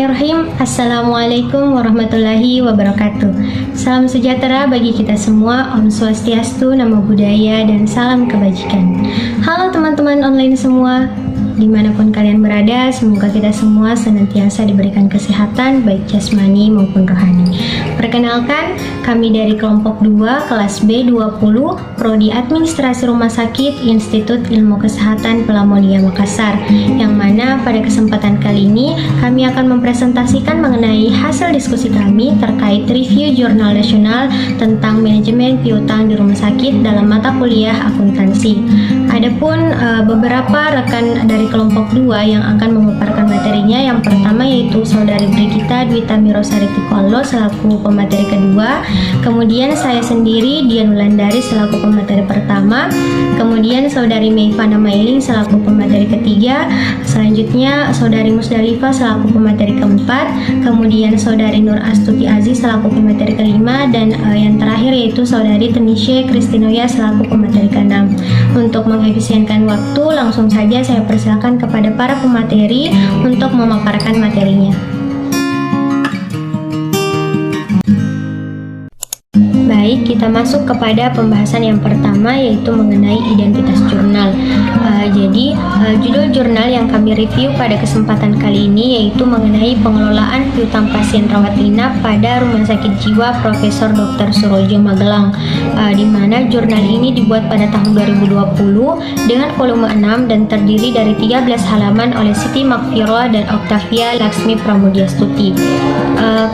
Bismillahirrahmanirrahim. Assalamualaikum warahmatullahi wabarakatuh. Salam sejahtera bagi kita semua. Om Swastiastu, Namo Buddhaya, dan salam kebajikan. Halo teman-teman online semua, dimanapun kalian berada, semoga kita semua senantiasa diberikan kesehatan baik jasmani maupun rohani. Perkenalkan, kami dari kelompok 2 kelas B20 Prodi Administrasi Rumah Sakit Institut Ilmu Kesehatan Pelamonia Makassar, yang mana pada kesempatan kali ini kami akan mempresentasikan mengenai hasil diskusi kami terkait review jurnal nasional tentang manajemen piutang di rumah sakit dalam mata kuliah akuntansi. Adapun beberapa rekan dari kelompok 2 yang akan memaparkan materinya, yang pertama yaitu Saudari Brigita Dwita Mirosari Tikolo selaku pemateri kedua, kemudian saya sendiri Dian Wulandari selaku pemateri pertama, kemudian Saudari Meivana Mailing selaku pemateri ketiga, selanjutnya Saudari Musdalifah selaku pemateri keempat, kemudian Saudari Nur Astuti Aziz selaku pemateri kelima, dan yang terakhir yaitu Saudari Tenishe Kristinoya selaku pemateri keenam. Untuk mengefisienkan waktu, langsung saja saya persilakan kepada para pemateri untuk memaparkan materinya. Baik, kita masuk kepada pembahasan yang pertama, yaitu mengenai identitas jurnal. Judul jurnal yang kami review pada kesempatan kali ini yaitu mengenai pengelolaan piutang pasien rawat inap pada Rumah Sakit Jiwa Profesor Dr. Surojo Magelang, di mana jurnal ini dibuat pada tahun 2020 dengan volume 6 dan terdiri dari 13 halaman oleh Siti Makfiroh dan Octavia Laksmi Pramudiastuti.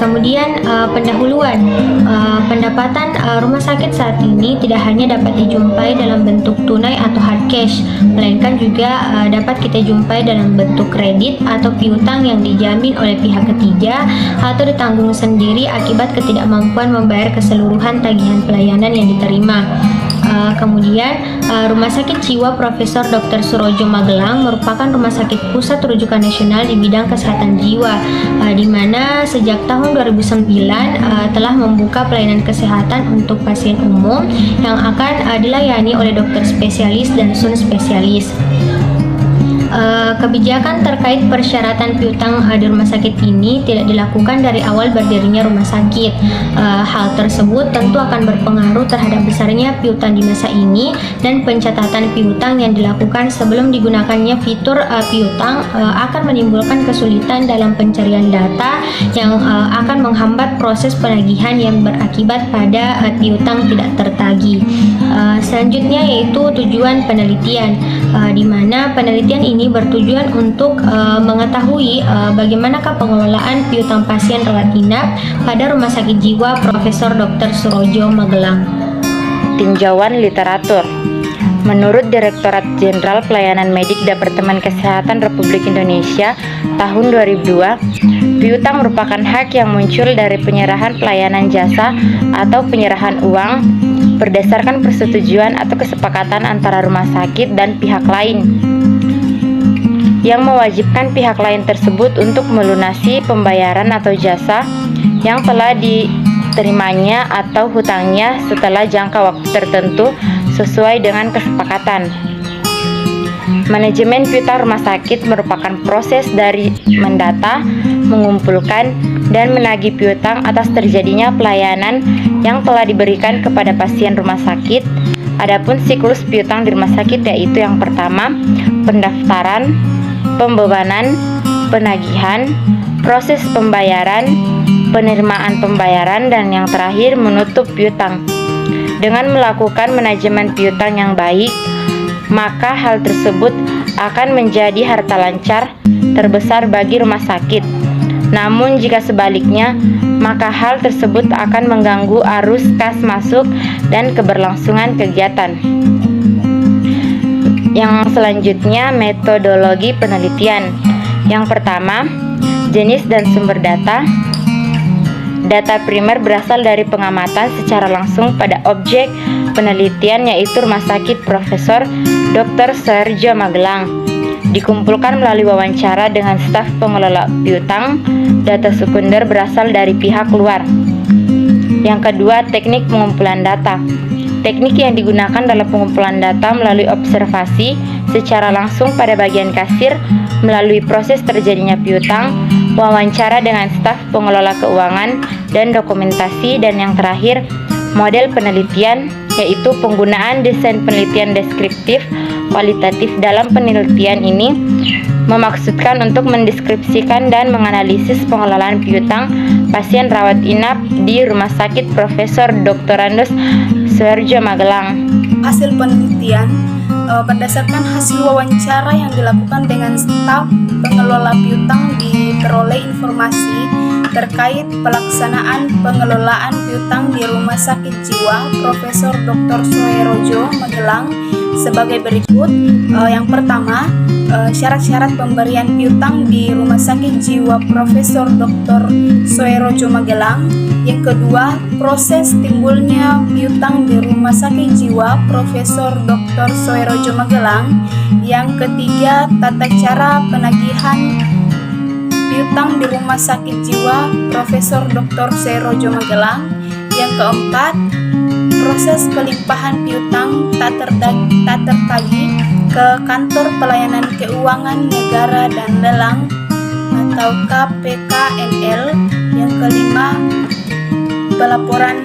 Kemudian pendahuluan, pendapatan rumah sakit saat ini tidak hanya dapat dijumpai dalam bentuk tunai atau hard cash, melainkan juga dapat kita jumpai dalam bentuk kredit atau piutang yang dijamin oleh pihak ketiga atau ditanggung sendiri akibat ketidakmampuan membayar keseluruhan tagihan pelayanan yang diterima. Kemudian Rumah Sakit Jiwa Profesor Dr. Surojo Magelang merupakan rumah sakit pusat rujukan nasional di bidang kesehatan jiwa, di mana sejak tahun 2009 telah membuka pelayanan kesehatan untuk pasien umum yang akan dilayani oleh dokter spesialis dan sun spesialis. Kebijakan terkait persyaratan piutang di rumah sakit ini tidak dilakukan dari awal berdirinya rumah sakit. Hal tersebut tentu akan berpengaruh terhadap besarnya piutang di masa ini, dan pencatatan piutang yang dilakukan sebelum digunakannya fitur piutang akan menimbulkan kesulitan dalam pencarian data yang akan menghambat proses penagihan yang berakibat pada piutang tidak tertagih. Selanjutnya yaitu tujuan penelitian, di mana penelitian ini bertujuan untuk mengetahui bagaimanakah pengelolaan piutang pasien rawat inap pada Rumah Sakit Jiwa Profesor Dr. Surojo Magelang. Tinjauan literatur. Menurut Direktorat Jenderal Pelayanan Medik Departemen Kesehatan Republik Indonesia tahun 2002, piutang merupakan hak yang muncul dari penyerahan pelayanan jasa atau penyerahan uang berdasarkan persetujuan atau kesepakatan antara rumah sakit dan pihak lain, yang mewajibkan pihak lain tersebut untuk melunasi pembayaran atau jasa yang telah diterimanya atau hutangnya setelah jangka waktu tertentu sesuai dengan kesepakatan. Manajemen piutang rumah sakit merupakan proses dari mendata, mengumpulkan, dan menagih piutang atas terjadinya pelayanan yang telah diberikan kepada pasien rumah sakit. Adapun siklus piutang di rumah sakit yaitu yang pertama, pendaftaran, pembebanan, penagihan, proses pembayaran, penerimaan pembayaran, dan yang terakhir menutup piutang. Dengan melakukan manajemen piutang yang baik, maka hal tersebut akan menjadi harta lancar terbesar bagi rumah sakit. Namun jika sebaliknya, maka hal tersebut akan mengganggu arus kas masuk dan keberlangsungan kegiatan. Yang selanjutnya, metodologi penelitian. Yang pertama, jenis dan sumber data. Data primer berasal dari pengamatan secara langsung pada objek penelitian yaitu Rumah Sakit Profesor Dr. Surojo Magelang. Dikumpulkan melalui wawancara dengan staf pengelola piutang. Data sekunder berasal dari pihak luar. Yang kedua, teknik pengumpulan data. Teknik yang digunakan dalam pengumpulan data melalui observasi, secara langsung pada bagian kasir melalui proses terjadinya piutang, wawancara dengan staf pengelola keuangan dan dokumentasi, dan yang terakhir model penelitian, yaitu penggunaan desain penelitian deskriptif kualitatif. Dalam penelitian ini memaksudkan untuk mendeskripsikan dan menganalisis pengelolaan piutang pasien rawat inap di Rumah Sakit Profesor Dr. Andos Soeharjo Magelang. Hasil penelitian berdasarkan hasil wawancara yang dilakukan dengan staf pengelola piutang, diperoleh informasi terkait pelaksanaan pengelolaan piutang di Rumah Sakit Jiwa Profesor Dr. Soeharjo Magelang sebagai berikut. Yang pertama, syarat-syarat pemberian piutang di Rumah Sakit Jiwa Profesor Dr. Soeharjo Magelang. Yang kedua, proses timbulnya piutang di Rumah Sakit Jiwa Profesor Dr. Soeharjo Magelang. Yang ketiga, tata cara penagihan piutang di Rumah Sakit Jiwa Profesor Dr. Soeharjo Magelang. Yang keempat, proses pelimpahan piutang tak tertagih ke Kantor Pelayanan Keuangan Negara dan Lelang atau KPKNL. Yang kelima, pelaporan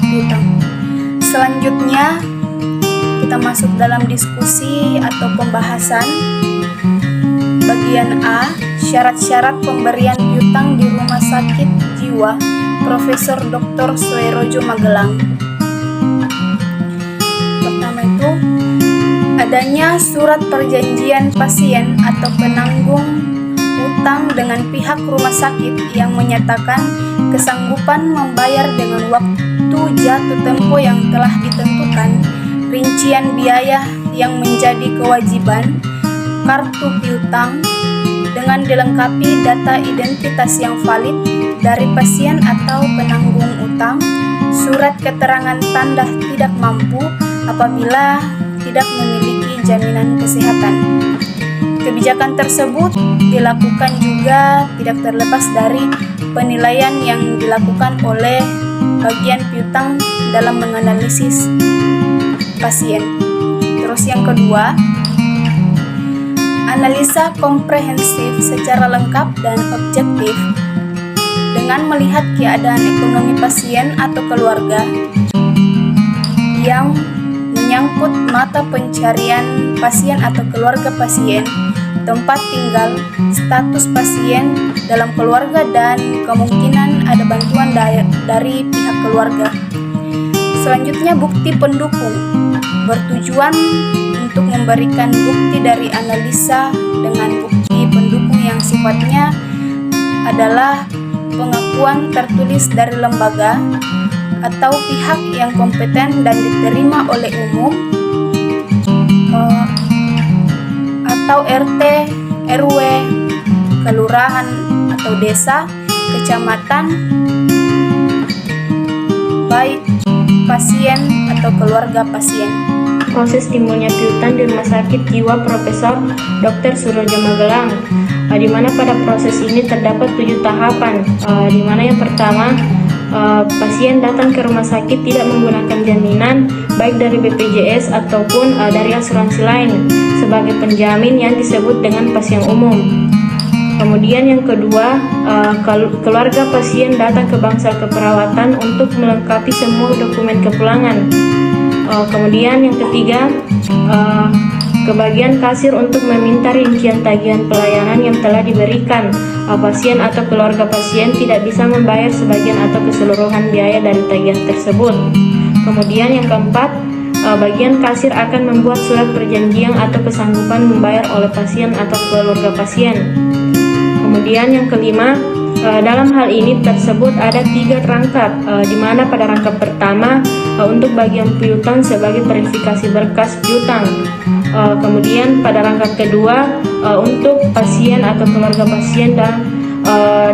piutang. Selanjutnya kita masuk dalam diskusi atau pembahasan. Bagian A, syarat-syarat pemberian piutang di Rumah Sakit Jiwa Profesor Dr. Soeharjo Magelang. Pertama itu, adanya surat perjanjian pasien atau penanggung utang dengan pihak rumah sakit yang menyatakan kesanggupan membayar dengan waktu jatuh tempo yang telah ditentukan, rincian biaya yang menjadi kewajiban, kartu piutang dengan dilengkapi data identitas yang valid dari pasien atau penanggung utang, surat keterangan tanda tidak mampu apabila tidak memiliki jaminan kesehatan. Kebijakan tersebut dilakukan juga tidak terlepas dari penilaian yang dilakukan oleh bagian piutang dalam menganalisis pasien. Terus yang kedua, analisa komprehensif secara lengkap dan objektif dengan melihat keadaan ekonomi pasien atau keluarga yang menyangkut mata pencarian pasien atau keluarga pasien, tempat tinggal, status pasien dalam keluarga, dan kemungkinan ada bantuan dari pihak keluarga. Selanjutnya, bukti pendukung bertujuan untuk memberikan bukti dari analisa dengan bukti pendukung yang sifatnya adalah pengakuan tertulis dari lembaga atau pihak yang kompeten dan diterima oleh umum atau RT, RW, kelurahan atau desa, kecamatan, baik pasien atau keluarga pasien. Proses timbulnya piutang di Rumah Sakit Jiwa Profesor Dr. Soeharjo Magelang, di mana pada proses ini terdapat 7 tahapan, di mana yang pertama, pasien datang ke rumah sakit tidak menggunakan jaminan baik dari BPJS ataupun dari asuransi lain sebagai penjamin yang disebut dengan pasien umum. Kemudian yang kedua, keluarga pasien datang ke bangsal keperawatan untuk melengkapi semua dokumen kepulangan. Kemudian yang ketiga, ke bagian kasir untuk meminta rincian tagihan pelayanan yang telah diberikan. Pasien atau keluarga pasien tidak bisa membayar sebagian atau keseluruhan biaya dari tagihan tersebut. Kemudian yang keempat, bagian kasir akan membuat surat perjanjian atau kesanggupan membayar oleh pasien atau keluarga pasien. Kemudian yang kelima, dalam hal ini tersebut ada 3 rangkap, di mana pada rangkap pertama untuk bagian piutang sebagai verifikasi berkas piutang. Kemudian pada rangkap kedua untuk pasien atau keluarga pasien,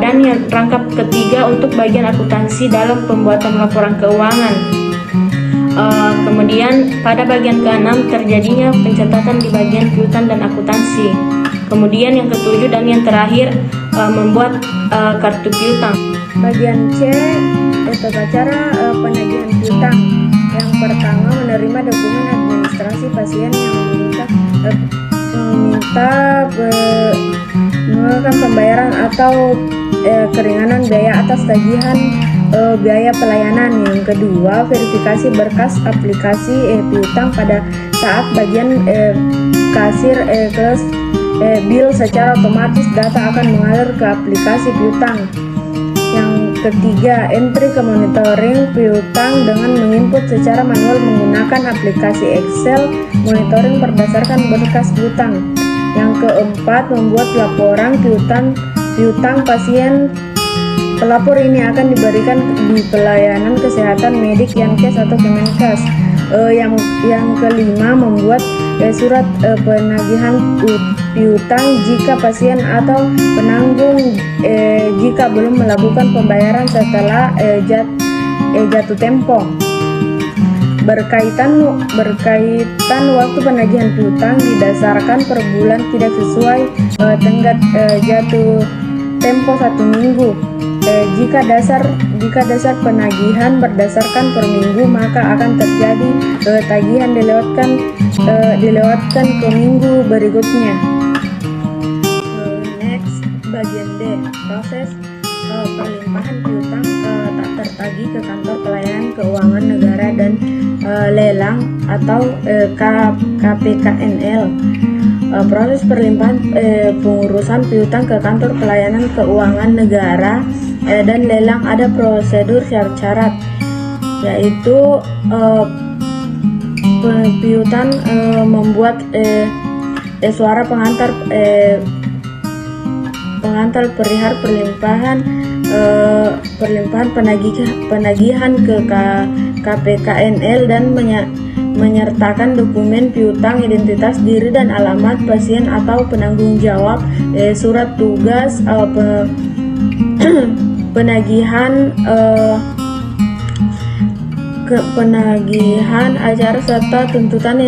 dan yang rangkap ketiga untuk bagian akuntansi dalam pembuatan laporan keuangan. Kemudian pada bagian keenam terjadinya pencatatan di bagian piutang dan akuntansi. Kemudian yang ketujuh dan yang terakhir membuat kartu piutang. Bagian C, tata cara penagihan piutang. Yang pertama, menerima dokumen administrasi pasien yang mengeluarkan pembayaran atau keringanan biaya atas tagihan biaya pelayanan. Yang kedua, verifikasi berkas aplikasi piutang pada saat bagian kasir kelas bill secara otomatis data akan mengalir ke aplikasi piutang. Yang ketiga, entry ke monitoring piutang dengan menginput secara manual menggunakan aplikasi Excel monitoring berdasarkan berkas piutang. Yang keempat, membuat laporan piutang pasien. Pelapor ini akan diberikan di pelayanan kesehatan medik Yankes atau Kemenkes. Yang kelima, membuat surat penagihan piutang jika pasien atau penanggung jika belum melakukan pembayaran setelah jatuh tempo. Berkaitan waktu penagihan piutang didasarkan per bulan tidak sesuai tenggat jatuh tempo 1 minggu. Jika dasar penagihan berdasarkan per minggu, maka akan terjadi tagihan dilewatkan ke minggu berikutnya. Next, bagian D, proses perlimpahan piutang tak tertagih ke kantor pelayanan keuangan negara dan lelang atau KPKNL. Proses perlimpahan pengurusan piutang ke kantor pelayanan keuangan negara dan lelang ada prosedur syarat-syarat, yaitu piutang membuat suara pengantar perihal perlimpahan penagihan ke KPKNL dan menyertakan dokumen piutang, identitas diri dan alamat pasien atau penanggung jawab, surat tugas penagihan acara serta tuntutan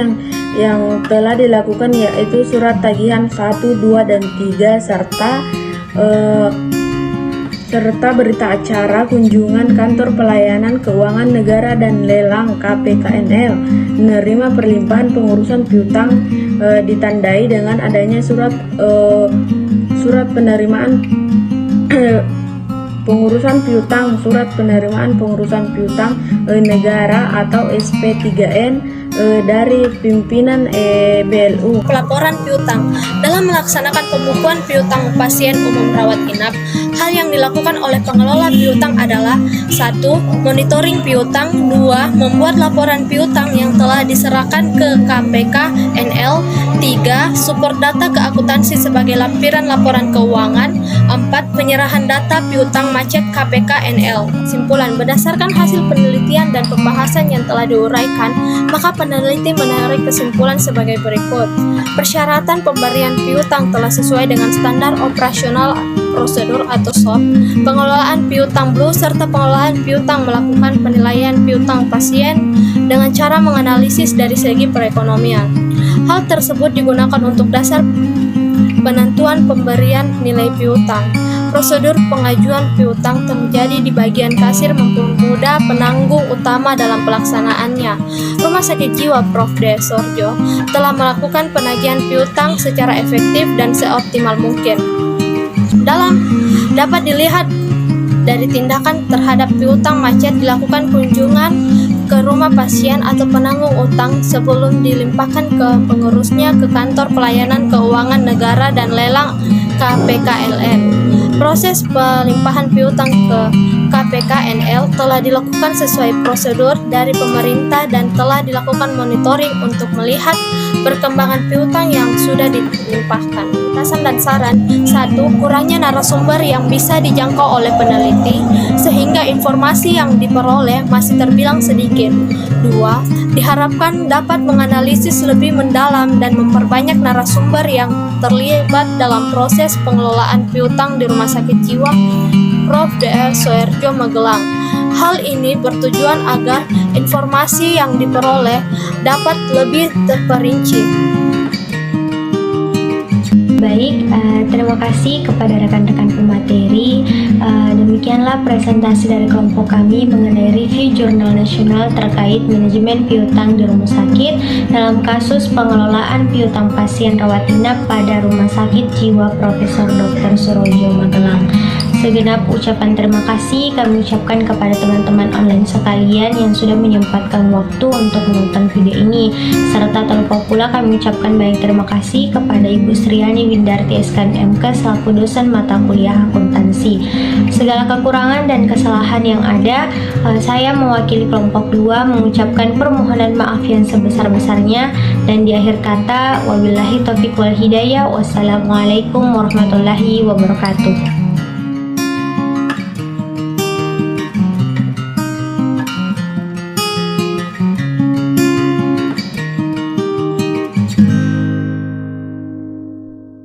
yang telah dilakukan, yaitu surat tagihan 1, 2, dan 3 serta berita acara kunjungan kantor pelayanan keuangan negara dan lelang KPKNL. Menerima perlimpahan pengurusan piutang ditandai dengan adanya surat penerimaan pengurusan pengurusan piutang negara atau SP3N dari pimpinan BLU. Pelaporan piutang dalam melaksanakan pembukuan piutang pasien umum rawat inap, hal yang dilakukan oleh pengelola piutang adalah 1. Monitoring piutang, 2. Membuat laporan piutang yang telah diserahkan ke KPKNL, 3. Support data ke akuntansi sebagai lampiran laporan keuangan, 4. Penyerahan data piutang macet KPKNL. Simpulan, berdasarkan hasil penelitian dan pembahasan yang telah diuraikan, maka peneliti menarik kesimpulan sebagai berikut. Persyaratan pemberian piutang telah sesuai dengan standar operasional prosedur atau SOP. Pengelolaan piutang blue serta pengelolaan piutang melakukan penilaian piutang pasien dengan cara menganalisis dari segi perekonomian. Hal tersebut digunakan untuk dasar penentuan pemberian nilai piutang. Prosedur pengajuan piutang terjadi di bagian kasir mempermudah penanggung utama dalam pelaksanaannya. Rumah Sakit Jiwa Prof. D. Sorjo telah melakukan penagihan piutang secara efektif dan seoptimal mungkin. Dapat dilihat dari tindakan terhadap piutang macet dilakukan kunjungan ke rumah pasien atau penanggung utang sebelum dilimpahkan ke pengurusnya ke kantor pelayanan keuangan negara dan lelang KPKNL. Proses pelimpahan piutang ke KPKNL telah dilakukan sesuai prosedur dari pemerintah dan telah dilakukan monitoring untuk melihat perkembangan piutang yang sudah dilimpahkan. Pesan dan saran: 1. Kurangnya narasumber yang bisa dijangkau oleh peneliti sehingga informasi yang diperoleh masih terbilang sedikit. 2. Diharapkan dapat menganalisis lebih mendalam dan memperbanyak narasumber yang terlibat dalam proses pengelolaan piutang di Rumah Sakit Jiwa Prof. Dr. Soerjo Magelang. Hal ini bertujuan agar informasi yang diperoleh dapat lebih terperinci. Baik, terima kasih kepada rekan-rekan pemateri. Demikianlah presentasi dari kelompok kami mengenai review jurnal nasional terkait manajemen piutang di rumah sakit dalam kasus pengelolaan piutang pasien rawat inap pada Rumah Sakit Jiwa Profesor Dr. Surojo Magelang. Segenap ucapan terima kasih kami ucapkan kepada teman-teman online sekalian yang sudah menyempatkan waktu untuk menonton video ini, serta terlupa pula kami ucapkan banyak terima kasih kepada Ibu Sriani Windarti SKMK selaku dosen mata kuliah akuntansi. Segala kekurangan dan kesalahan yang ada, saya mewakili kelompok 2 mengucapkan permohonan maaf yang sebesar-besarnya, dan di akhir kata wabillahi taufiq wal hidayah. Wassalamualaikum warahmatullahi wabarakatuh.